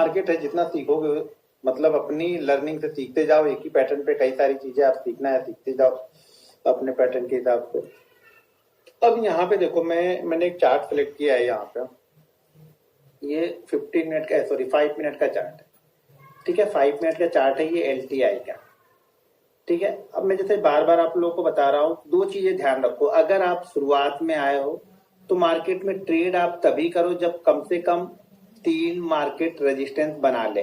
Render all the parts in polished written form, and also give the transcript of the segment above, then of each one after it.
Market है, जितना सीखोगे मतलब अपनी लर्निंग से सीखते जाओ, एक ही पैटर्न पे कई सारी चीजें आप सीखना है, सीखते जाओ अपने पैटर्न के हिसाब से। अब यहाँ पे देखो मैंने एक चार्ट सेलेक्ट किया है यहाँ पे, ये 15 मिनट का, सॉरी 5 मिनट का चार्ट है, ठीक है, 5 मिनट का चार्ट है ये LTI का, ठीक है। अब मैं जैसे बार बार आप लोगों को बता रहा हूँ, दो चीजें ध्यान रखो। अगर आप शुरुआत में आए हो तो मार्केट में ट्रेड आप तभी करो जब कम से कम 3 मार्केट रेजिस्टेंस बना ले,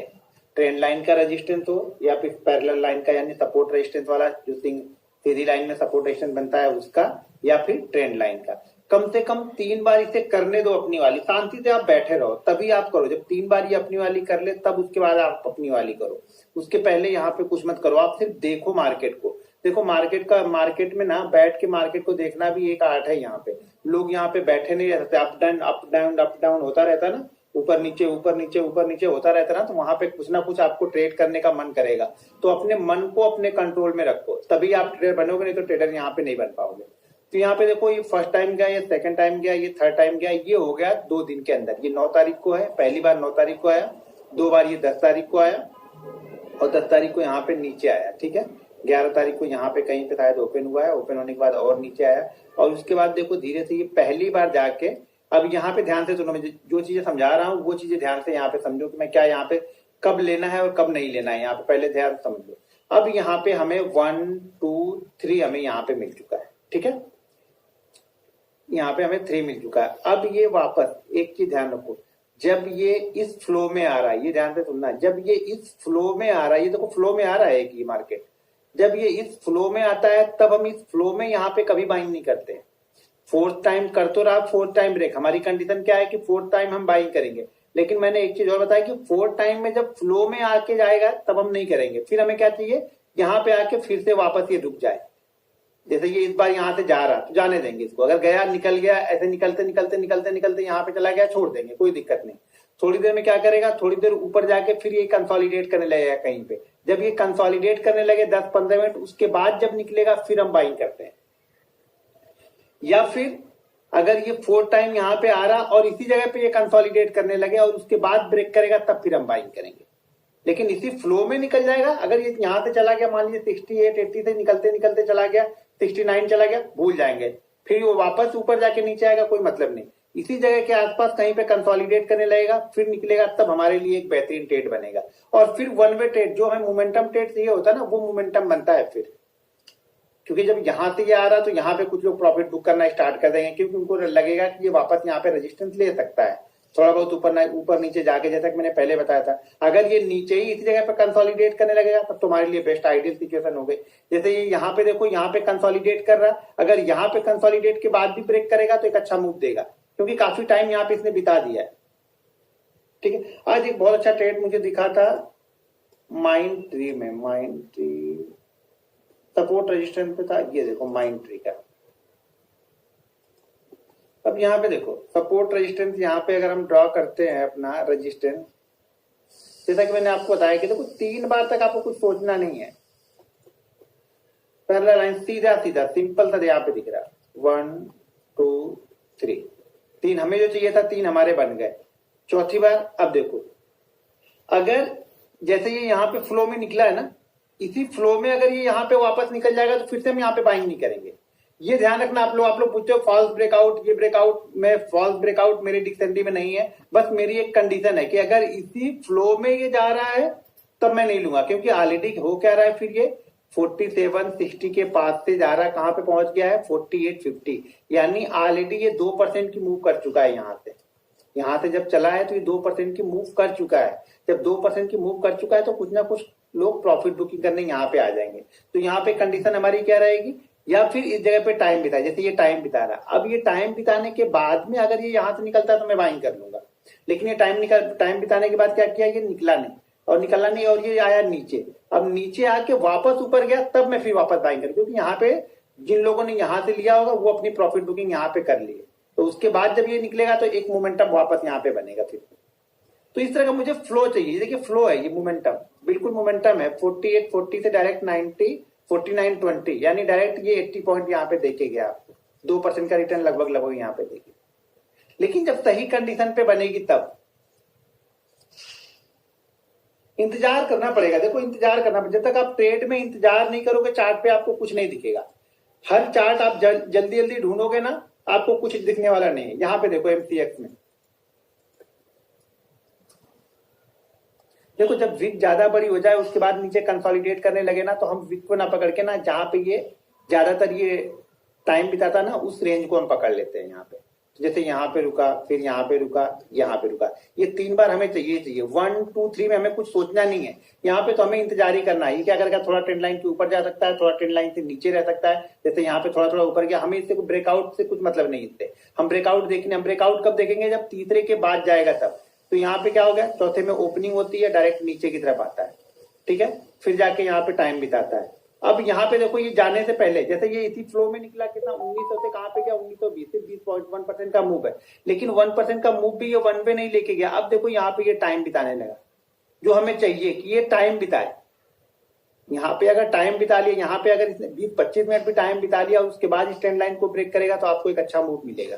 ट्रेंड लाइन का रेजिस्टेंस हो या फिर पैरेलल लाइन का, यानी सपोर्ट रेजिस्टेंस वाला, जो सीधी लाइन में सपोर्ट रेजिस्टेंस बनता है उसका, या फिर ट्रेंड लाइन का। कम से कम 3 बार इसे करने दो अपनी वाली, शांति से आप बैठे रहो तभी आप करो। जब 3 बार ये अपनी वाली कर ले तब उसके बाद आप अपनी वाली करो, उसके पहले यहाँ पे कुछ मत करो। आप सिर्फ देखो मार्केट को, देखो मार्केट में ना बैठ के मार्केट को देखना भी एक आर्ट है। यहाँ पे लोग यहाँ पे बैठे नहीं रहते, अप डाउन होता रहता ना, ऊपर नीचे होता रहता ना, तो वहां पे कुछ ना कुछ आपको ट्रेड करने का मन करेगा। तो अपने मन को अपने कंट्रोल में रखो, तभी आप ट्रेडर बनोगे, नहीं तो ट्रेडर यहाँ पे नहीं बन पाओगे। तो यहाँ पे देखो ये फर्स्ट टाइम गया, ये सेकंड टाइम गया, ये थर्ड टाइम गया, ये हो गया 2 दिन के अंदर। ये 9 तारीख को है, पहली बार 9 तारीख को आया, 2 बार ये 10 तारीख को आया और 10 तारीख को यहाँ पे नीचे आया, ठीक है। 11 तारीख को यहाँ पे कहीं पे शायद ओपन हुआ है, ओपन होने के बाद और नीचे आया, और उसके बाद देखो धीरे से ये पहली बार जाके, अब यहाँ पे ध्यान से सुनो, मैं जो चीजें समझा रहा हूँ वो चीजें ध्यान से यहाँ पे समझो कि मैं क्या यहाँ पे कब लेना है और कब नहीं लेना है, यहाँ पे पहले ध्यान समझो। अब यहाँ पे हमें 1 2 3 हमें यहाँ पे मिल चुका है, ठीक है, यहाँ पे हमें 3 मिल चुका है। अब ये वापस एक चीज ध्यान रखो, जब ये इस फ्लो में आ रहा है, ये ध्यान से सुनना, जब ये इस फ्लो में आ रहा है, ये देखो फ्लो में आ रहा है कि मार्केट, जब ये इस फ्लो में आता है तब हम इस फ्लो में यहाँ पे कभी बाइंग नहीं करते। 4th टाइम कर तो रहा, 4th टाइम ब्रेक, हमारी कंडीशन क्या है कि 4th टाइम हम बाइंग करेंगे। लेकिन मैंने एक चीज और बताया कि 4th टाइम में जब फ्लो में आके जाएगा तब हम नहीं करेंगे। फिर हमें क्या चाहिए, यहाँ पे आके फिर से वापस ये रुक जाए। जैसे ये इस बार यहाँ से जा रहा तो जाने देंगे इसको, अगर गया निकल गया, ऐसे निकलते यहाँ पे चला गया, छोड़ देंगे, कोई दिक्कत नहीं। थोड़ी देर में क्या करेगा, थोड़ी देर ऊपर जाके फिर ये कंसोलिडेट करने लगेगा कहीं पे। जब ये कंसोलिडेट करने लगे 10-15 मिनट, उसके बाद जब निकलेगा फिर हम बाइंग करते हैं। या फिर अगर ये 4th टाइम यहाँ पे आ रहा और इसी जगह पे ये कंसोलिडेट करने लगे और उसके बाद ब्रेक करेगा, तब फिर हम बाइंग करेंगे। लेकिन इसी फ्लो में निकल जाएगा, अगर ये यहाँ से चला गया, मान लीजिए 68-80 से निकलते चला गया, 69 चला गया, भूल जाएंगे, फिर वो वापस ऊपर जाके नीचे आएगा, कोई मतलब नहीं। इसी जगह के आसपास कहीं पे कंसोलिडेट करने लगेगा, फिर निकलेगा, तब हमारे लिए एक बेहतरीन ट्रेड बनेगा। और फिर 1 वे ट्रेड, जो हमें मोमेंटम ट्रेड चाहिए होता है ना, वो मोमेंटम बनता है फिर, क्योंकि जब यहाँ से ये आ रहा तो यहाँ पे कुछ लोग प्रॉफिट बुक करना स्टार्ट कर देंगे, क्योंकि उनको लगेगा कि ये वापस यहाँ पे रेजिस्टेंस ले सकता है, थोड़ा बहुत ऊपर नीचे जाके, जैसा कि मैंने पहले बताया था। अगर ये नीचे ही इसी जगह पे कंसोलिडेट करने लगेगा तब तुम्हारे लिए बेस्ट आइडियल सिचुएशन हो गई। जैसे ये यहाँ पे देखो, यहाँ पे कंसोलिडेट कर रहा, अगर यहाँ पे कंसोलिडेट के बाद भी ब्रेक करेगा तो एक अच्छा मूव देगा, क्योंकि काफी टाइम यहाँ पे इसने बिता दिया है, ठीक है। आज एक बहुत अच्छा ट्रेड मुझे दिखा था माइंड ट्री सपोर्ट रेजिस्टेंस पे था, ये देखो माइंड ट्री का। अब यहाँ पे देखो सपोर्ट रेजिस्टेंस, यहाँ पे अगर हम ड्रॉ करते हैं अपना रेजिस्टेंस, जैसा कि मैंने आपको बताया कि देखो 3 बार तक आपको कुछ सोचना नहीं है, पैरेलल लाइन सीधा सिंपल सा यहाँ पे दिख रहा, 1 2 3, 3 हमें जो चाहिए था 3 हमारे बन गए। चौथी बार अब देखो, अगर जैसे ये यहाँ पे फ्लो में निकला है ना, इसी फ्लो में अगर ये यहाँ पे वापस निकल जाएगा तो फिर से हम यहाँ पे बाइंग नहीं करेंगे। ये ध्यान रखना आप लोग पूछते हो फॉल्स ब्रेकआउट, ये ब्रेकआउट में फॉल्स ब्रेकआउट मेरे डिक्शनरी में नहीं है, बस मेरी एक कंडीशन है कि अगर इसी फ्लो में ये जा रहा है तब मैं नहीं लूंगा, क्योंकि ऑलरेडी हो क्या रहा है, फिर ये 47-60 के पास से जा रहा है, कहां पे पहुंच गया है 48-50, यानी ऑलरेडी ये 2% की मूव कर चुका है। यहाँ से जब चला है तो ये 2% की मूव कर चुका है। जब 2% की मूव कर चुका है तो कुछ ना कुछ लोग प्रॉफिट बुकिंग करने यहाँ पे आ जाएंगे। तो यहाँ पे कंडीशन हमारी क्या रहेगी, या फिर इस जगह पे टाइम बिताए, जैसे ये टाइम बिता रहा, अब ये टाइम बिताने के बाद में अगर ये यहाँ से निकलता है तो मैं बाइंग कर लूंगा। लेकिन ये टाइम बिताने के बाद क्या किया, ये निकला नहीं और ये आया नीचे। अब नीचे आके वापस ऊपर गया, तब मैं फिर वापस बाइंग कर, क्योंकि यहाँ पे जिन लोगों ने यहाँ से लिया होगा वो अपनी प्रॉफिट बुकिंग यहाँ पे कर ली है। तो उसके बाद जब ये निकलेगा तो एक मोमेंटम वापस यहाँ पे बनेगा फिर। तो इस तरह का मुझे फ्लो चाहिए, देखिए फ्लो है ये, मोमेंटम बिल्कुल मोमेंटम है। 48-40 से डायरेक्ट 90, 49-20, यानी डायरेक्ट ये 80 पॉइंट यहाँ पे देके गया आपको, 2% का रिटर्न लगभग यहाँ पे देगी। लेकिन जब सही कंडीशन पे बनेगी तब इंतजार करना पड़ेगा। देखो इंतजार करना पड़ेगा, जब तक आप ट्रेड में इंतजार नहीं करोगे चार्ट पे आपको कुछ नहीं दिखेगा। हर चार्ट आप जल्दी जल्दी ढूंढोगे ना, आपको कुछ दिखने वाला नहीं है। यहाँ पे देखो एमसीएक्स में देखो, जब विक ज्यादा बड़ी हो जाए उसके बाद नीचे कंसोलिडेट करने लगे ना, तो हम विक को ना पकड़ के ना, जहां पे ये ज्यादातर ये टाइम बिताता ना, उस रेंज को हम पकड़ लेते हैं यहाँ पे। तो जैसे यहाँ पे रुका, फिर यहाँ पे रुका, यहाँ पे रुका, ये 3 बार हमें चाहिए 1 2 3 में हमें कुछ सोचना नहीं है। यहाँ पे तो हमें इंतजार ही करना है। ये क्या करेगा, थोड़ा ट्रेंड लाइन के ऊपर जा सकता है, थोड़ा ट्रेंड लाइन से नीचे रह सकता है। जैसे यहाँ पे थोड़ा थोड़ा ऊपर गया, हमें इससे ब्रेकआउट से कुछ मतलब नहीं। इससे हम ब्रेकआउट देखने, हम ब्रेकआउट कब देखेंगे, जब तीसरे के बाद जाएगा तब। तो यहाँ पे क्या हो गया, चौथे में ओपनिंग होती है, डायरेक्ट नीचे की तरफ आता है, ठीक है, फिर जाके यहाँ पे टाइम बिताता है। अब यहाँ पे देखो, ये जाने से पहले जैसे ये इसी फ्लो में निकला, कितना 1900 से कहाँ पे गया, 1920 से 20.1% का मूव है, लेकिन 1% का मूव भी ये 1 पे नहीं लेके गया। अब देखो यहाँ पे ये टाइम बिताने लगा, जो हमें चाहिए कि ये टाइम बिताए। यहाँ पे अगर टाइम बिता लिया, यहाँ पे अगर इसने 20-25 मिनट भी टाइम बिता लिया, उसके बाद इस ट्रेंड लाइन को ब्रेक करेगा तो आपको एक अच्छा मूव मिलेगा।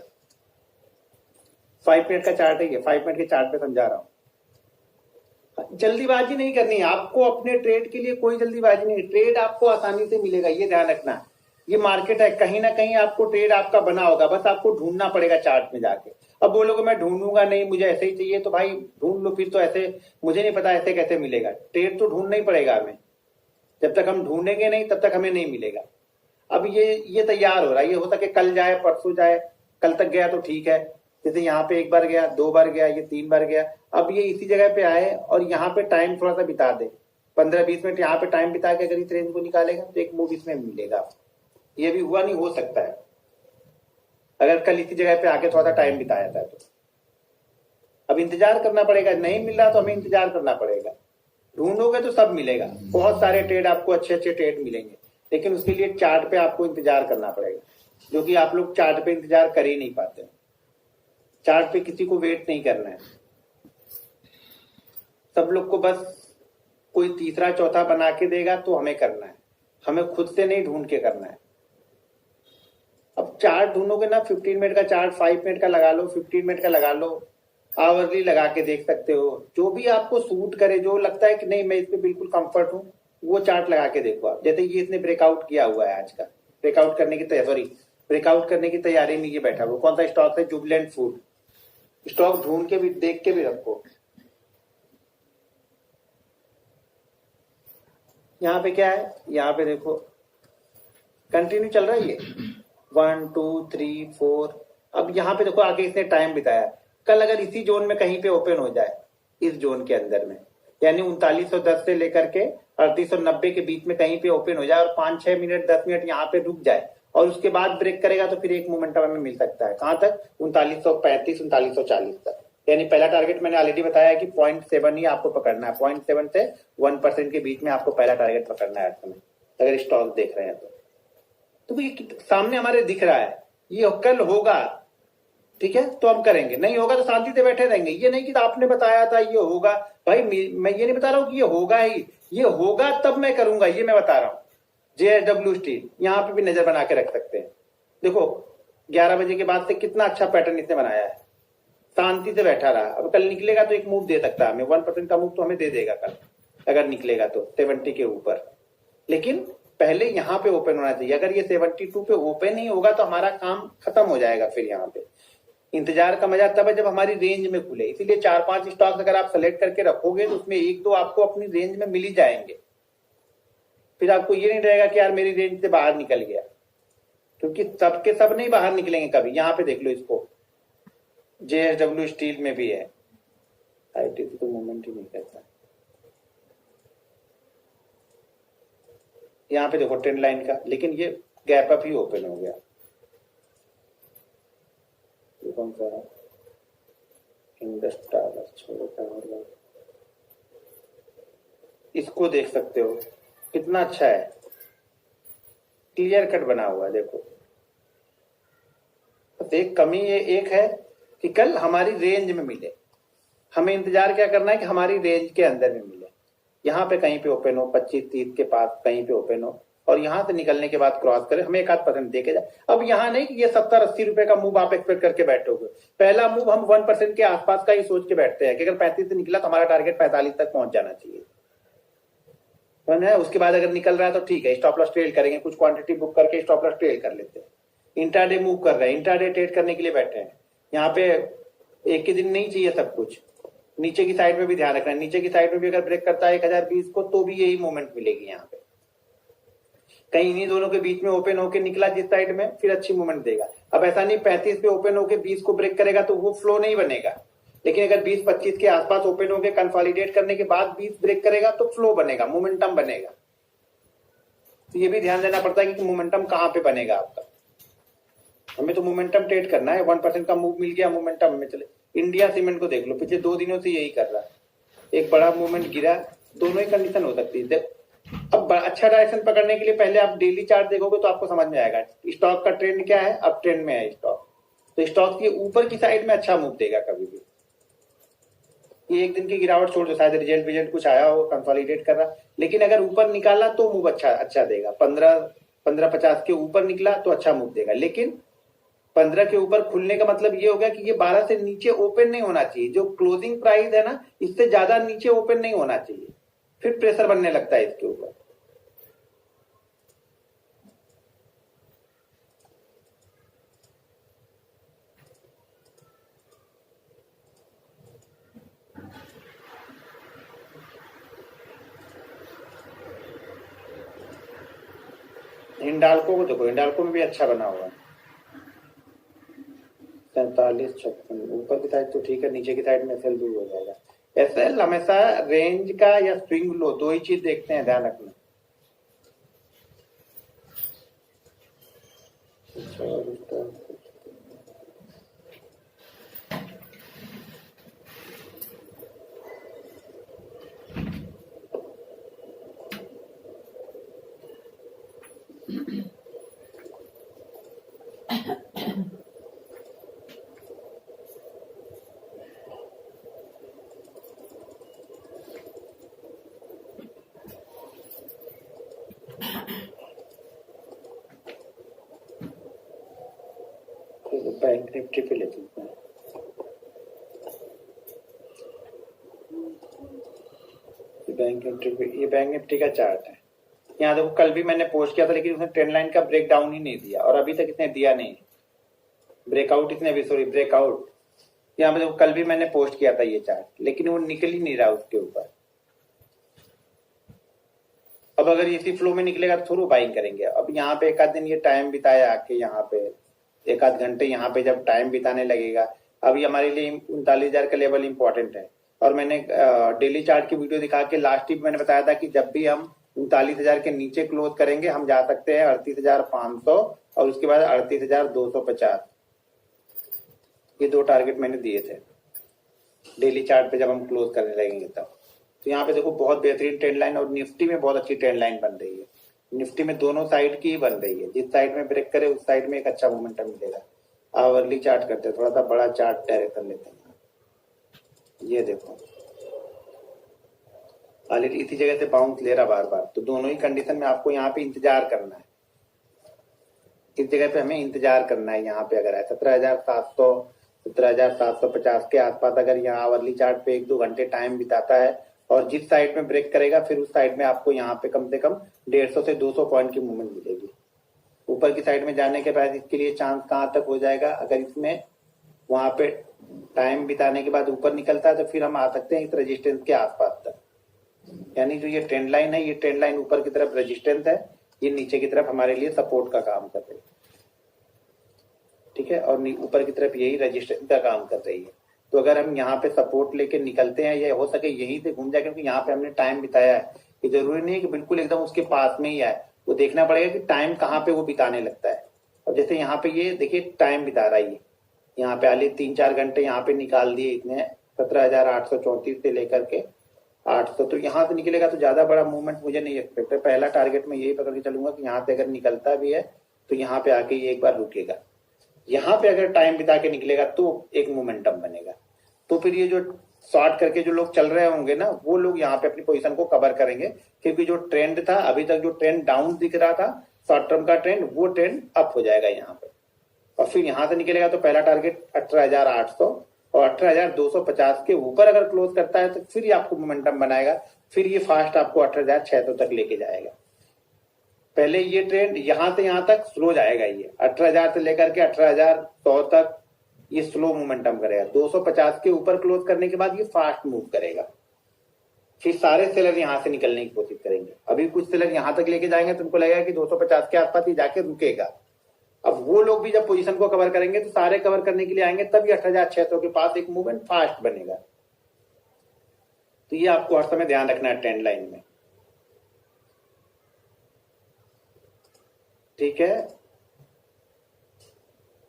5 मिनट का चार्ट है ये, 5 मिनट के चार्ट पे समझा रहा हूं। जल्दीबाजी नहीं करनी है आपको, अपने ट्रेड के लिए कोई जल्दीबाजी नहीं। ट्रेड आपको आसानी से मिलेगा, ये ध्यान रखना। ये मार्केट है, कहीं ना कहीं आपको ट्रेड आपका बना होगा, बस आपको ढूंढना पड़ेगा चार्ट में जाके। अब बोलोगे मैं ढूंढूंगा नहीं, मुझे ऐसे ही चाहिए, तो भाई ढूंढ लो फिर। तो ऐसे मुझे नहीं पता ऐसे कैसे मिलेगा, ट्रेड तो ढूंढना ही पड़ेगा हमें। जब तक हम ढूंढेंगे नहीं तब तक हमें नहीं मिलेगा। अब ये तैयार हो रहा है, ये हो सके कल जाए, परसों जाए, कल तक गया तो ठीक है। जैसे यहाँ पे 1 बार गया, 2 बार गया, ये 3 बार गया। अब ये इसी जगह पे आए और यहाँ पे टाइम थोड़ा सा बिता दे, 15-20 मिनट यहाँ पे टाइम बिता के अगर इस रेंज को निकालेगा तो एक मूव इसमें मिलेगा। ये भी हुआ नहीं, हो सकता है अगर कल इसी जगह पे आके थोड़ा सा टाइम बिताया था तो। अब इंतजार करना पड़ेगा, नहीं मिल रहा तो हमें इंतजार करना पड़ेगा। ढूंढोगे तो सब मिलेगा, बहुत सारे ट्रेड आपको अच्छे अच्छे ट्रेड मिलेंगे, लेकिन उसके लिए चार्ट पे आपको इंतजार करना पड़ेगा, जो कि आप लोग चार्ट पे इंतजार कर ही नहीं पाते। चार्ट पे किसी को वेट नहीं करना है, सब लोग को बस कोई तीसरा चौथा बना के देगा तो हमें करना है, हमें खुद से नहीं ढूंढ के करना है। अब चार्ट ढूंढोगे ना, 15 मिनट का चार्ट 5 मिनट का लगा लो, 15 मिनट का लगा लो, आवरली लगा के देख सकते हो। जो भी आपको सूट करे, जो लगता है कि नहीं मैं इस पे बिल्कुल कंफर्ट हूँ, वो चार्ट लगा के देखो आप। जैसे ये इसने ब्रेकआउट किया हुआ है आज का, ब्रेकआउट करने की तैयारी में ये बैठा हुआ। कौन सा स्टॉक है, जुबिलेंट फूड। स्टॉक ढूंढ के भी, देख के भी रखो। यहाँ पे क्या है, यहाँ पे देखो कंटिन्यू चल रहा है ये 1 2 3 4। अब यहाँ पे देखो आगे इसने टाइम बिताया। कल अगर इसी जोन में कहीं पे ओपन हो जाए, इस जोन के अंदर में, यानी 3910 से लेकर के 3890 के बीच में कहीं पे ओपन हो जाए और 5-6 मिनट 10 मिनट यहाँ पे रुक जाए और उसके बाद ब्रेक करेगा, तो फिर एक मोमेंटम हमें मिल सकता है। कहां तक, 3935 3940 तक। यानी पहला टारगेट मैंने ऑलरेडी बताया कि 0.7 ही आपको पकड़ना है। 0.7 से 1% के बीच में आपको पहला टारगेट पकड़ना है समय, अगर स्टॉक देख रहे हैं तो ये सामने हमारे दिख रहा है, ये कल होगा, ठीक है, तो हम करेंगे। नहीं होगा तो शांति से बैठे रहेंगे। ये नहीं कि आपने बताया था ये होगा, भाई मैं ये नहीं बता रहा हूं कि ये होगा ही, ये होगा तब मैं करूंगा, ये मैं बता रहा हूं। JSW स्टील, यहाँ पे भी नजर बना के रख सकते हैं। देखो 11 बजे के बाद से कितना अच्छा पैटर्न इसने बनाया है, शांति से बैठा रहा। अब कल निकलेगा तो एक मूव दे सकता है हमें, 1% का मूव तो हमें दे देगा कल अगर निकलेगा तो 70 के ऊपर। लेकिन पहले यहाँ पे ओपन होना चाहिए। अगर ये 72 पे ओपन नहीं होगा तो हमारा काम खत्म हो जाएगा। फिर यहाँ पे इंतजार का मजा तब है जब हमारी रेंज में खुले। इसीलिए 4-5 स्टॉक्स अगर आप सेलेक्ट करके रखोगे तो उसमें 1-2 आपको अपनी रेंज में मिल ही जाएंगे। फिर आपको ये नहीं रहेगा कि यार मेरी रेंज से बाहर निकल गया, क्योंकि सबके सब नहीं बाहर निकलेंगे कभी। यहाँ पे देख लो इसको, JSW स्टील में भी है, ITC तो मूवमेंट ही नहीं करता। यहाँ पे देखो ट्रेंड लाइन का, लेकिन ये गैप अप ही ओपन हो गया। ये कौन सा है, इंडस्ट्रियल, छोड़ो, इसको देख सकते हो कितना अच्छा है, क्लियर कट बना हुआ है। देखो तो एक कमी ये एक है कि कल हमारी रेंज में मिले। हमें इंतजार क्या करना है कि हमारी रेंज के अंदर में मिले। यहाँ पे कहीं पे ओपन हो, 25-30 के पास कहीं पे ओपन हो और यहाँ से निकलने के बाद क्रॉस करे, हमें 1-8% देके जाए। अब यहाँ नहीं कि ये 70-80 रुपए का मूव आप एक्सपेक्ट करके बैठोगे। पहला मूव हम 1% के आसपास का ही सोच के बैठते हैं कि अगर 35 से निकला तो हमारा टारगेट 45 तक पहुंच जाना चाहिए। है। उसके बाद अगर निकल रहा है तो ठीक है, स्टॉप लॉस ट्रेल करेंगे, कुछ क्वांटिटी बुक करके स्टॉप लॉस ट्रेल कर लेते हैं। इंट्राडे मूव कर रहे हैं, इंट्राडे ट्रेड करने के लिए बैठे हैं। यहाँ पे एक ही दिन नहीं चाहिए सब कुछ, नीचे की साइड में भी ध्यान रखना है। नीचे की साइड में भी अगर ब्रेक करता है 1020 को तो भी यही मूवमेंट मिलेगी। यहाँ पे कहीं इन्हीं दोनों के बीच में ओपन होके निकला जिस साइड में, फिर अच्छी मूवमेंट देगा। अब ऐसा नहीं 35 पे ओपन होके 20 को ब्रेक करेगा तो वो फ्लो नहीं बनेगा, लेकिन अगर 20-25 के आसपास ओपन होके कंसोलिडेट करने के बाद 20 ब्रेक करेगा तो फ्लो बनेगा, मोमेंटम बनेगा। तो ये भी ध्यान देना पड़ता है कि मोमेंटम कहाँ पे बनेगा आपका। हमें तो मोमेंटम ट्रेड करना है। 1% का मूव मिल गया, मोमेंटम में चले। इंडिया सीमेंट को देख लो, पिछले 2 दिनों से यही कर रहा है, एक बड़ा मूवमेंट गिरा, दोनों ही कंडीशन हो सकती है। अब अच्छा डायरेक्शन पकड़ने के लिए पहले आप डेली चार्ट देखोगे तो आपको समझ में आएगा स्टॉक का ट्रेंड क्या है। अब ट्रेंड में है स्टॉक, तो स्टॉक के ऊपर की साइड में अच्छा मूव देगा कभी भी। ये एक दिन की गिरावट छोड़ दो, शायद रिजल्ट कुछ आया हो, कंसोलिडेट कर रहा, लेकिन अगर ऊपर निकाला तो मूव अच्छा देगा। 15-50 के ऊपर निकला तो अच्छा मूव देगा, लेकिन 15 के ऊपर खुलने का मतलब ये हो गया कि ये 12 से नीचे ओपन नहीं होना चाहिए। जो क्लोजिंग प्राइस है ना, इससे ज्यादा नीचे ओपन नहीं होना चाहिए, फिर प्रेशर बनने लगता है इसके ऊपर। हिंडाल्को को देखो, हिंडाल्को में भी अच्छा बना हुआ है 47-56। ऊपर की साइड तो ठीक है, नीचे की साइड में एसएल दूर हो जाएगा। एसएल हमेशा रेंज का या स्विंग लो, दो ही चीज देखते हैं, ध्यान रखना। बैंक निफ्टी पे लेते हैं। ये बैंक निफ्टी का चार्ट है। यहाँ देखो, कल भी मैंने पोस्ट किया था, लेकिन उसने ट्रेंड लाइन का ब्रेक डाउन ही नहीं दिया, और अभी तक इसने दिया नहीं। ब्रेकआउट इसने भी, सॉरी ब्रेकआउट। यहाँ पे देखो, कल भी मैंने पोस्ट किया था ये चार्ट, लेकिन वो निकल ही नहीं रहा उसके ऊपर। अब अगर इसी फ्लो में निकलेगा तो थोड़ा बाइंग करेंगे। अब यहाँ पे एक आध दिन ये टाइम बिताया आके, यहाँ पे एक आध घंटे यहाँ पे जब टाइम बिताने लगेगा, अभी हमारे लिए 39,000 का लेवल इंपॉर्टेंट है। और मैंने डेली चार्ट की वीडियो दिखा के लास्ट वीक मैंने बताया था कि जब भी हम 39,000 के नीचे क्लोज करेंगे, हम जा सकते हैं 38,500 और उसके बाद 38,250। ये 2 टारगेट मैंने दिए थे डेली चार्ट पे, जब हम क्लोज करने लगेंगे तब। तो यहाँ पे देखो, बहुत बेहतरीन ट्रेंड लाइन, और निफ्टी में बहुत अच्छी ट्रेंड लाइन बन रही है। निफ्टी में दोनों साइड की ही बन रही है, जिस साइड में ब्रेक करे उस साइड में एक अच्छा मोमेंटम मिलेगा। आवरली चार्ट करते हैं, थोड़ा सा बड़ा चार्ट डायरेक्शन लेते हैं। ये देखो, ऑलरेडी इसी जगह से बाउंस ले रहा बार बार, तो दोनों ही कंडीशन में आपको यहाँ पे इंतजार करना है। इस जगह पे हमें इंतजार करना है। यहाँ पे अगर है 17,700 17,750 के आसपास, अगर यहाँ आवरली चार्ट पे 1-2 घंटे टाइम बिताता है और जिस साइड में ब्रेक करेगा, फिर उस साइड में आपको यहाँ पे कम से कम 150 से 200 पॉइंट की मूवमेंट मिलेगी। ऊपर की साइड में जाने के बाद इसके लिए चांस कहाँ तक हो जाएगा, अगर इसमें वहां पे टाइम बिताने के बाद ऊपर निकलता है तो फिर हम आ सकते हैं इस रेजिस्टेंस के आसपास तक। यानी जो ये ट्रेंड लाइन है, ये ट्रेंड लाइन ऊपर की तरफ रेजिस्टेंस है, ये नीचे की तरफ हमारे लिए सपोर्ट का काम कर रही है। ठीक है, और ऊपर की तरफ यही रेजिस्टेंस का काम कर रही है। तो अगर हम यहाँ पे सपोर्ट लेके निकलते हैं, या हो सके यहीं से घूम जाए, क्योंकि यहाँ पे हमने टाइम बिताया है, ये जरूरी नहीं है कि बिल्कुल एकदम उसके पास में ही आए, वो देखना पड़ेगा कि टाइम कहाँ पे वो बिताने लगता है। और जैसे यहाँ पे ये देखिए टाइम बिता रहा है, यहाँ पे आले 3-4 घंटे यहाँ पे निकाल दिए इसने, 17,834 से लेकर के 800। तो यहाँ से निकलेगा तो ज्यादा बड़ा मूवमेंट मुझे नहीं एक्सपेक्ट है। पहला टारगेट में यही पकड़ के चलूंगा कि यहाँ से अगर निकलता भी है तो यहाँ पे आके ये एक बार रुकेगा। यहाँ पे अगर टाइम बिता के निकलेगा तो एक मोमेंटम बनेगा। तो फिर ये जो शॉर्ट करके जो लोग चल रहे होंगे ना, वो लोग यहाँ पे अपनी पोजीशन को कवर करेंगे, क्योंकि जो ट्रेंड था अभी तक, जो ट्रेंड डाउन दिख रहा था शॉर्ट टर्म का ट्रेंड, वो ट्रेंड अप हो जाएगा यहाँ पे। और फिर यहाँ से निकलेगा तो पहला टारगेट 18,800 और 18,250 के ऊपर अगर क्लोज करता है तो फिर ये आपको मोमेंटम बनाएगा, फिर ये फास्ट आपको 18,600 तक लेके जाएगा। पहले ये ट्रेंड यहां से यहां तक स्लो जाएगा, ये 18,000 से लेकर के 18,100 तक ये स्लो मोमेंटम करेगा। 250 के ऊपर क्लोज करने के बाद ये फास्ट मूव करेगा, फिर सारे सेलर यहां से निकलने की कोशिश करेंगे। अभी कुछ सेलर यहां तक लेके जाएंगे तो उनको लगेगा कि 250 के आसपास ही जाके रुकेगा। अब वो लोग भी जब पोजीशन को कवर करेंगे तो सारे कवर करने के लिए आएंगे, तभी 18,600 के पास एक मूवमेंट फास्ट बनेगा। तो ये आपको हर समय ध्यान रखना है ट्रेंड लाइन में, ठीक है।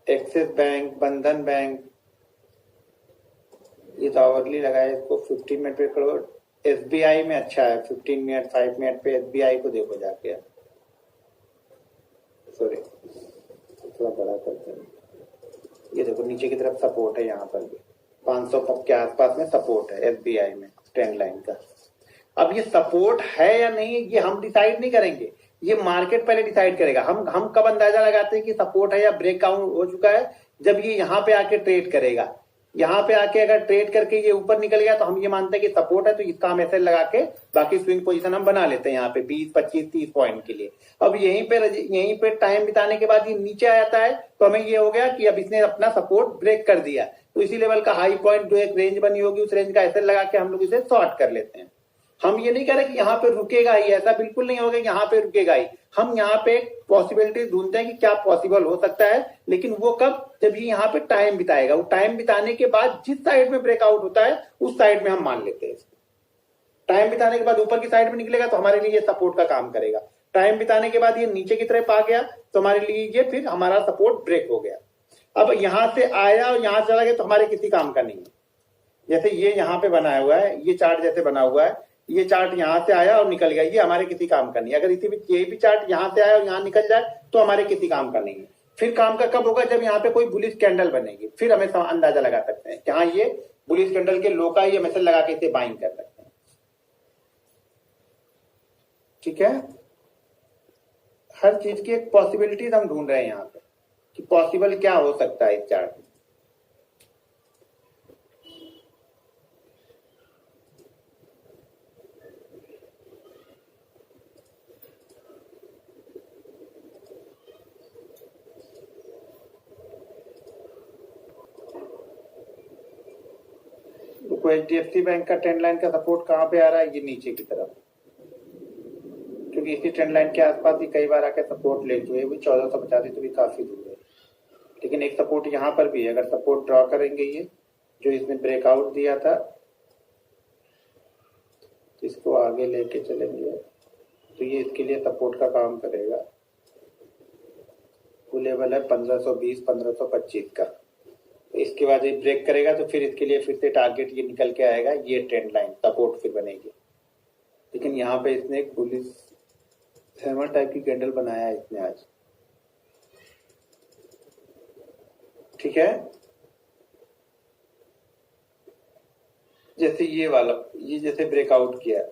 एक्सिस बैंक, बंधन बैंक, ये तो आवरली लगाए इसको 15 मिनट पे करोड़। एसबीआई में अच्छा है 15 मिनट 5 मिनट पे एसबीआई को देखो जाके, सॉरी थोड़ा बड़ा करते हैं। ये देखो नीचे की तरफ सपोर्ट है, यहाँ पर भी 500 के आसपास में सपोर्ट है एसबीआई में ट्रेंड लाइन का। अब ये सपोर्ट है या नहीं ये हम डिसाइड नहीं करेंगे, ये मार्केट पहले डिसाइड करेगा। हम कब अंदाजा लगाते हैं कि सपोर्ट है या ब्रेकआउट हो चुका है, जब ये यहाँ पे आके ट्रेड करेगा। यहाँ पे आके अगर ट्रेड करके ये ऊपर निकल गया तो हम ये मानते हैं कि सपोर्ट है, तो इसका हम ऐसे लगा के बाकी स्विंग पोजीशन हम बना लेते हैं यहाँ पे 20, 25, 30 पॉइंट के लिए। अब यहीं पे टाइम बिताने के बाद ये नीचे आ जाता है तो हमें ये हो गया कि अब इसने अपना सपोर्ट ब्रेक कर दिया, तो इसी लेवल का हाई पॉइंट जो एक रेंज बनी होगी उस रेंज का ऐसे लगा के हम लोग इसे शॉर्ट कर लेते हैं। हम ये नहीं कह रहे कि यहाँ पे रुकेगा ही, ऐसा बिल्कुल नहीं होगा यहाँ पे रुकेगा ही। हम यहाँ पे पॉसिबिलिटी ढूंढते हैं कि क्या पॉसिबल हो सकता है, लेकिन वो कब, जब ये यहाँ पे टाइम बिताएगा। वो टाइम बिताने के बाद जिस साइड में ब्रेकआउट होता है उस साइड में हम मान लेते हैं। टाइम बिताने के बाद ऊपर की साइड में निकलेगा तो हमारे लिए ये सपोर्ट का काम करेगा। टाइम बिताने के बाद ये नीचे की तरफ आ गया तो हमारे लिए ये फिर हमारा सपोर्ट ब्रेक हो गया। अब यहां से आया और यहां चला गया तो हमारे किसी काम का नहीं है। जैसे ये यहाँ पे बनाया हुआ है, ये चार्ट जैसे बना हुआ है, ये चार्ट यहां से आया और निकल गया, ये हमारे किसी काम का नहीं है। अगर इसी भी ये भी चार्ट यहां से आया और यहां निकल जाए तो हमारे किसी काम का नहीं है। फिर काम का कब होगा, जब यहाँ पे कोई बुलिश कैंडल बनेगी, फिर हमें अंदाजा लगा सकते हैं कि हाँ ये बुलिश कैंडल के लो का ये मैसेज लगा के इसे बाइंग कर सकते हैं, ठीक है। हर चीज की एक पॉसिबिलिटीज हम ढूंढ रहे हैं यहाँ पे कि पॉसिबल क्या हो सकता है इस चार्ट में। एचडीएफसी बैंक का ट्रेंड लाइन का सपोर्ट कहां पे आ रहा है, ये नीचे की तरफ, क्योंकि इसी ट्रेंड लाइन के आसपास ही कई बार आके सपोर्ट ले चुके, भी 1450 तो भी काफी दूर है। लेकिन एक सपोर्ट यहाँ पर भी है, अगर सपोर्ट ड्रॉ करेंगे ये जो इसने ब्रेकआउट दिया था, इसको आगे लेके चलेंगे तो ये इसके लिए सपोर्ट का काम करेगा। वो लेवल है 1520, 1525 का। इसके बाद ये ब्रेक करेगा तो फिर इसके लिए फिर से टारगेट ये निकल के आएगा, ये ट्रेंड लाइन सपोर्ट फिर बनेगी। लेकिन यहाँ पे इसने एक बुलिश हैमर टाइप की कैंडल बनाया है इसने आज, ठीक है। जैसे ये वाला, ये जैसे ब्रेकआउट किया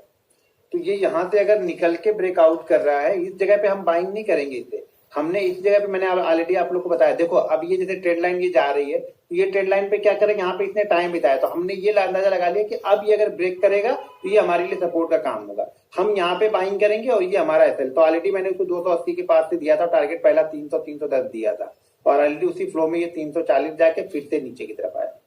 तो ये यहां से अगर निकल के ब्रेकआउट कर रहा है, इस जगह पे हम बाइंग नहीं करेंगे इसे। हमने इस जगह पे, मैंने ऑलरेडी आप लोग को बताया, देखो अब ये जैसे ट्रेंड लाइन ये जा रही है तो ये ट्रेंड लाइन पे क्या करेंगे, यहाँ पे इसने टाइम बिताया तो हमने ये अंदाजा लगा लिया कि अब ये अगर ब्रेक करेगा तो ये हमारे लिए सपोर्ट का काम होगा। हम यहाँ पे बाइंग करेंगे और ये हमारा एसएल। तो ऑलरेडी मैंने उसको 280 के पास से दिया था टारगेट, पहला 300, 310 दिया था और ऑलरेडी उसी फ्लो में ये 340 जाके फिर से नीचे की तरफ आया।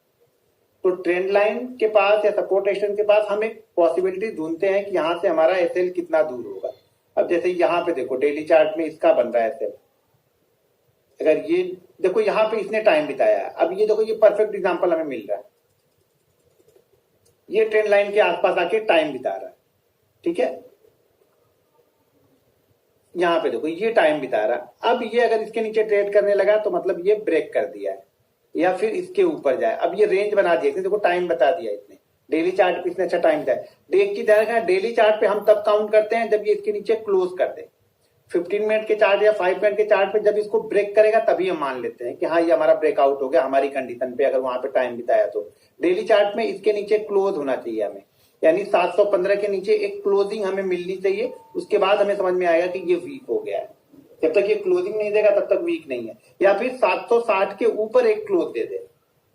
तो ट्रेंड लाइन के पास या सपोर्ट एक्शन के पास हम एक पॉसिबिलिटी ढूंढते हैं कि यहाँ से हमारा एसएल कितना दूर होगा। अब जैसे यहाँ पे देखो डेली चार्ट में इसका बन रहा है एसएल, अगर ये देखो यहाँ पे इसने टाइम बिताया है, अब ये देखो ये परफेक्ट एग्जांपल हमें मिल रहा है, ये ट्रेंड लाइन के आसपास आके टाइम बिता रहा है, ठीक है। यहाँ पे देखो ये टाइम बिता रहा है। अब ये अगर इसके नीचे ट्रेड करने लगा तो मतलब ये ब्रेक कर दिया है या फिर इसके ऊपर जाए। अब ये रेंज बना दिया, देखो टाइम बता दिया इसने, डेली चार्ट पे इसने अच्छा टाइम दिया। डेली चार्ट पे हम तब काउंट करते हैं जब ये इसके नीचे क्लोज कर दे। 15 मिनट के चार्ट या 5 मिनट के चार्ट पे जब इसको ब्रेक करेगा तभी हम मान लेते हैं कि हाँ ये हमारा ब्रेकआउट हो गया हमारी कंडीशन पे, अगर वहां पे टाइम बिताया तो। डेली चार्ट में इसके नीचे क्लोज होना चाहिए हमें, यानी 715 के नीचे एक क्लोजिंग हमें मिलनी चाहिए, उसके बाद हमें समझ में आएगा कि ये वीक हो गया है। जब तक ये क्लोजिंग नहीं देगा तब तक वीक नहीं है। या फिर 760 के ऊपर एक क्लोज दे दे,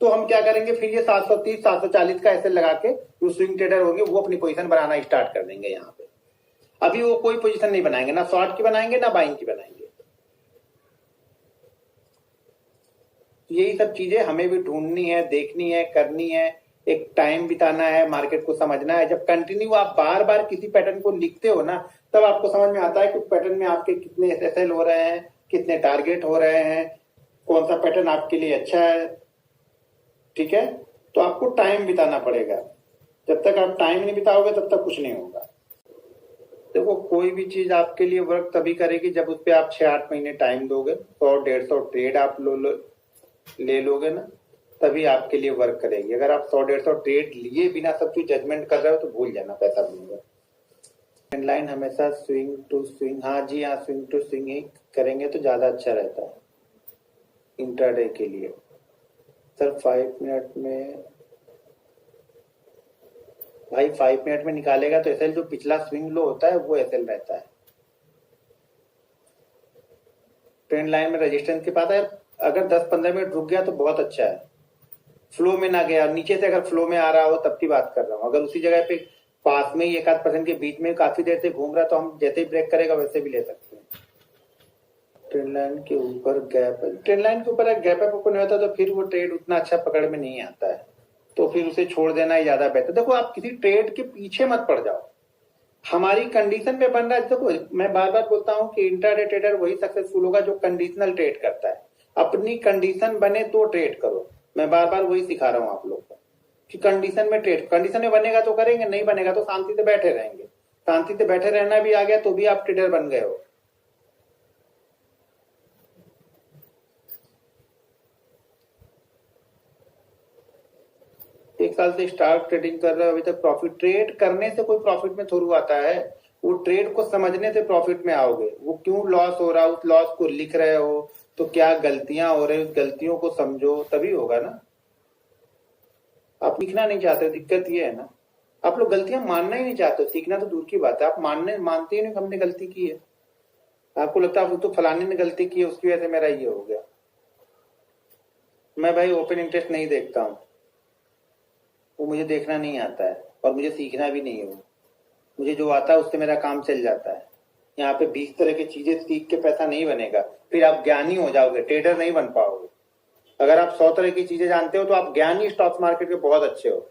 तो हम क्या करेंगे, फिर ये 730 740 का ऐसे लगा के जो स्विंग ट्रेडर होंगे वो अपनी पोजीशन बनाना स्टार्ट कर देंगे। यहाँ पे अभी वो कोई पोजीशन नहीं बनाएंगे, ना शॉर्ट की बनाएंगे ना बाइंग की बनाएंगे। यही सब चीजें हमें भी ढूंढनी है, देखनी है, करनी है, एक टाइम बिताना है, मार्केट को समझना है। जब कंटिन्यू आप बार बार किसी पैटर्न को लिखते हो ना, तब आपको समझ में आता है कि पैटर्न में आपके कितने एसएल हो रहे हैं, कितने टारगेट हो रहे हैं, कौन सा पैटर्न आपके लिए अच्छा है। ठीक है, तो आपको टाइम बिताना पड़ेगा। जब तक आप टाइम नहीं बिताओगे तब तक कुछ नहीं होगा। देखो, कोई भी चीज आपके लिए वर्क तभी करेगी जब उस पर आप 6-8 महीने टाइम दोगे। 100-150 ट्रेड आप ले लोगे ना, तभी आपके लिए वर्क करेगी। अगर आप 100-150 ट्रेड लिए बिना सब कुछ जजमेंट कर रहे हो तो भूल जाना, पैसा मिलेगा। ट्रेंड लाइन हमेशा स्विंग टू स्विंग, हाँ जी हाँ, स्विंग टू स्विंग ही करेंगे तो ज्यादा अच्छा रहता है इंट्राडे के लिए। सर 5 मिनट में, भाई 5 मिनट में निकालेगा तो एसएल जो पिछला स्विंग लो होता है वो एसएल रहता है। ट्रेंड लाइन में रेजिस्टेंस के पास है, अगर 10-15 मिनट रुक गया तो बहुत अच्छा है। फ्लो में ना गया, नीचे से अगर फ्लो में आ रहा हो तब की बात कर रहा हूँ। अगर उसी जगह पे पास में ही 1-8% के बीच में काफी देर से घूम रहा तो हम जैसे ही ब्रेक करेगा वैसे भी ले सकते हैं। ट्रेंड लाइन के ऊपर गैप, ट्रेंड लाइन के ऊपर गैप अप ओपन होता तो फिर वो ट्रेड उतना अच्छा पकड़ में नहीं आता है, तो फिर उसे छोड़ देना ही ज्यादा बेहतर। देखो, आप किसी ट्रेड के पीछे मत पड़ जाओ, हमारी कंडीशन में बन रहा है। देखो, मैं बार बार बोलता हूँ कि इंट्राडे ट्रेडर वही सक्सेसफुल होगा जो कंडीशनल ट्रेड करता है। अपनी कंडीशन बने तो ट्रेड करो, मैं बार बार वही सिखा रहा हूँ आप लोग को कि कंडीशन में ट्रेड, कंडीशन में बनेगा तो करेंगे, नहीं बनेगा तो शांति से बैठे रहेंगे। शांति से बैठे रहना भी आ गया तो भी आप ट्रेडर बन गए हो। एक साल से स्टॉक ट्रेडिंग कर रहे हो, अभी तक प्रॉफिट, ट्रेड करने से कोई प्रॉफिट में थोड़ू आता है, वो ट्रेड को समझने से प्रॉफिट में आओगे। वो क्यों लॉस हो रहा है उस लॉस को लिख रहे हो, तो क्या गलतियां हो रही, उस गलतियों को समझो तभी होगा ना। आप सीखना नहीं चाहते, दिक्कत ये है ना, आप लोग गलतियां मानना ही नहीं चाहते। सीखना तो दूर की बात है, आप मानते ही नहीं कि हमने गलती की है। आपको लगता है तो फलाने ने गलती की है उसकी वजह से मेरा ये हो गया। मैं भाई ओपन इंटरेस्ट नहीं देखता हूँ, वो मुझे देखना नहीं आता है और मुझे सीखना भी नहीं है। मुझे जो आता है उससे मेरा काम चल जाता है। यहाँ पे 20 तरह की चीजें सीख के पैसा नहीं बनेगा, फिर आप ज्ञानी हो जाओगे, ट्रेडर नहीं बन पाओगे। अगर आप 100 तरह की चीजें जानते हो तो आप ज्ञानी स्टॉक मार्केट के बहुत अच्छे हो,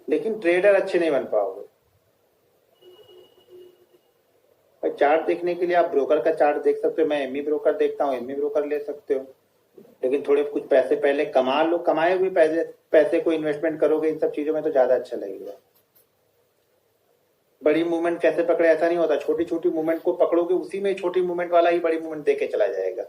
लेकिन ट्रेडर अच्छे नहीं बन पाओगे। चार्ट देखने के लिए आप ब्रोकर का चार्ट देख सकते हो, मैं एमई ब्रोकर देखता हूँ, एमई ब्रोकर ले सकते हो, लेकिन थोड़े कुछ पैसे पहले कमा लो, कमाए हुए पैसे को इन्वेस्टमेंट करोगे इन सब चीजों में तो ज्यादा अच्छा लगेगा। बड़ी मूवमेंट कैसे पकड़े, ऐसा नहीं होता। छोटी छोटी मूवमेंट को पकड़ोगे, उसी में छोटी मूवमेंट वाला ही बड़ी मूवमेंट देके चला जाएगा।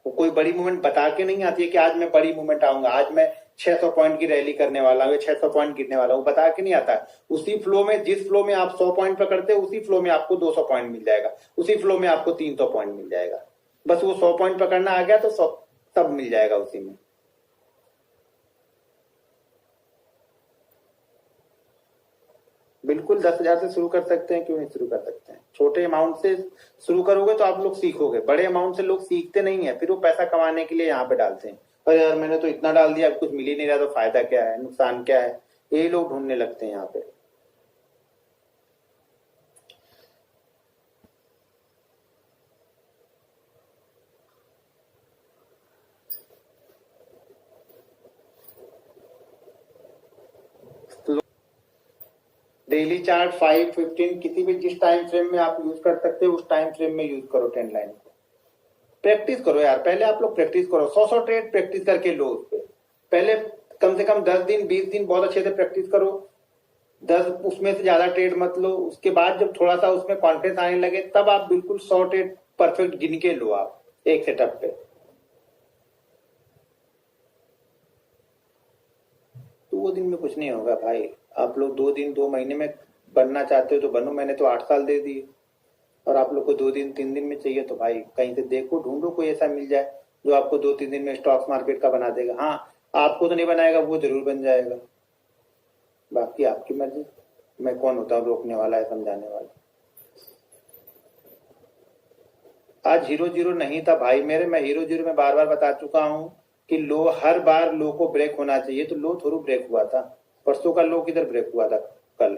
वो कोई बड़ी मूवमेंट बता के नहीं आती है कि आज मैं बड़ी मूवमेंट आऊंगा, आज मैं 600 पॉइंट की रैली करने वाला हूँ, 600 पॉइंट गिरने वाला हूँ, बता के नहीं आता। उसी फ्लो में, जिस फ्लो में आप 100 पॉइंट पकड़ते हो उसी फ्लो में आपको 200 पॉइंट मिल जाएगा, उसी फ्लो में आपको 300 पॉइंट मिल जाएगा। बस वो 100 पॉइंट पकड़ना आ गया तो सब मिल जाएगा उसी में। बिल्कुल 10,000 से शुरू कर सकते हैं, क्यों नहीं शुरू कर सकते हैं। छोटे अमाउंट से शुरू करोगे तो आप लोग सीखोगे, बड़े अमाउंट से लोग सीखते नहीं है, फिर वो पैसा कमाने के लिए यहाँ पे डालते हैं। अरे यार मैंने तो इतना डाल दिया, अब कुछ मिल ही नहीं रहा, तो फायदा क्या है, नुकसान क्या है, यही लोग ढूंढने लगते हैं यहाँ पे। डेली चार्ट 5-15 किसी भी जिस टाइम फ्रेम में आप यूज कर सकते हो उस टाइम फ्रेम में यूज करो। ट्रेंड लाइन को प्रैक्टिस करो यार, पहले आप लोग प्रैक्टिस करो, 100 ट्रेड प्रैक्टिस करके लो उस पर। पहले कम से कम 10 दिन 20 दिन बहुत अच्छे से प्रैक्टिस करो, 10 उसमें से ज्यादा ट्रेड मत लो। उसके बाद जब थोड़ा सा उसमें कॉन्फिडेंस आने लगे तब आप बिल्कुल 100 ट्रेड परफेक्ट गिन के लो आप एक सेटअप पे। तो वो दिन में कुछ नहीं होगा भाई। आप लोग 2 दिन 2 महीने में बनना चाहते हो तो बनो, मैंने तो 8 साल दे दिए, और आप लोग को 2 दिन 3 दिन में चाहिए तो भाई कहीं से देखो, ढूंढो कोई ऐसा मिल जाए जो आपको 2-3 दिन में स्टॉक मार्केट का बना देगा। हाँ, आपको तो नहीं बनाएगा, वो जरूर बन जाएगा, बाकी आपकी मर्जी। मैं कौन होता हूँ रोकने वाला है, समझाने वाला। आज 0-0 नहीं था भाई मेरे, मैं 0-0 में बार बार बता चुका हूँ कि लो हर बार लो को ब्रेक होना चाहिए, तो लो थोड़ा ब्रेक हुआ था, परसों का लो किधर ब्रेक हुआ था कल,